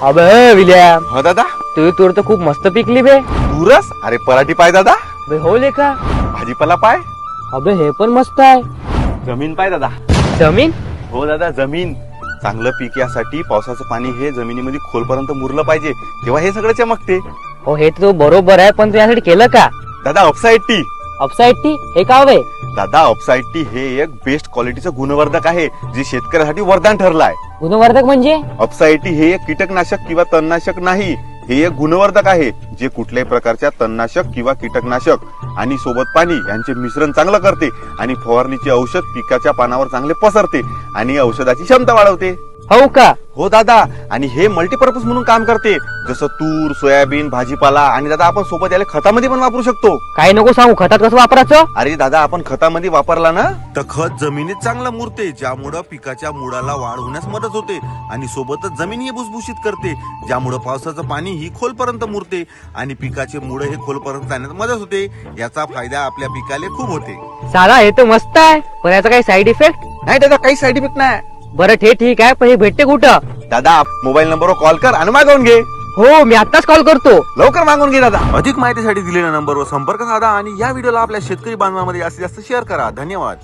अबे विलियम, हो दादा. तुझी तूर तर खूप मस्त पिकली बे. दूरच अरे पराठी पाय दादा. बे हो लेका. भाजीपाला पाय. अबे हे पण मस्त आहे. जमीन पाय दादा. जमीन. हो दादा जमीन. चांगलं पीक यासाठी पावसाचं पाणी हे जमिनीमध्ये खोलपर्यंत मुरलं पाहिजे, तेव्हा हे सगळं चमकते. हो हे तर बरोबर आहे, पण तू यासाठी केलं का? दादा अपसाईड टी. अपसाइड टी हे का हवे? दादा अपसाईड टी हे एक बेस्ट क्वालिटीचं गुणवर्धक आहे, जे शेतकऱ्यासाठी वरदान ठरलं आहे. गुणवर्धक म्हणजे? अपसाईड टी हे एक कीटकनाशक किंवा तणनाशक नाही, हे एक गुणवर्धक आहे, जे कुठल्याही प्रकारच्या तणनाशक किंवा कीटकनाशक आणि सोबत पाणी यांचे मिश्रण चांगलं करते आणि फवारणीचे औषध पिकाच्या पानावर चांगले पसरते आणि औषधाची क्षमता वाढवते. हो का? हो दादा. आणि हे मल्टीपर्पज म्हणून काम करते, जसं तूर, सोयाबीन, भाजीपाला आणि दादा आपण सोबत याला खतामध्ये पण वापरू शकतो. काही नको सांगू, खतात कसं वापरायचं? अरे दादा आपण खतामध्ये वापरला ना तर खत जमिनीत चांगलं मुरते, ज्यामुळं पिकाच्या मुळाला वाढ होण्यास मदत होते आणि सोबतच जमीन ही भुसभुशीत करते, ज्यामुळं पावसाचं पाणी ही खोलपर्यंत मुरते आणि पिकाचे मुळ हे खोलपर्यंत जाण्यास मदत होते. याचा फायदा आपल्या पिकाला खूप होते. साला हे तर मस्त आहे, पण याचा काही साईड इफेक्ट? नाही दादा काही साईड इफेक्ट नाही. बरं ते ठीक आहे, पण हे भेटते कुठं? दादा मोबाईल नंबरवर कॉल कर आणि मागवून घे. हो मी आताच कॉल करतो. लवकर मागवून घे दादा. अधिक माहितीसाठी दिलेल्या नंबरवर संपर्क साधा आणि या व्हिडिओला आपल्या शेतकरी बांधवांमध्ये जास्तीत जास्त शेअर करा. धन्यवाद.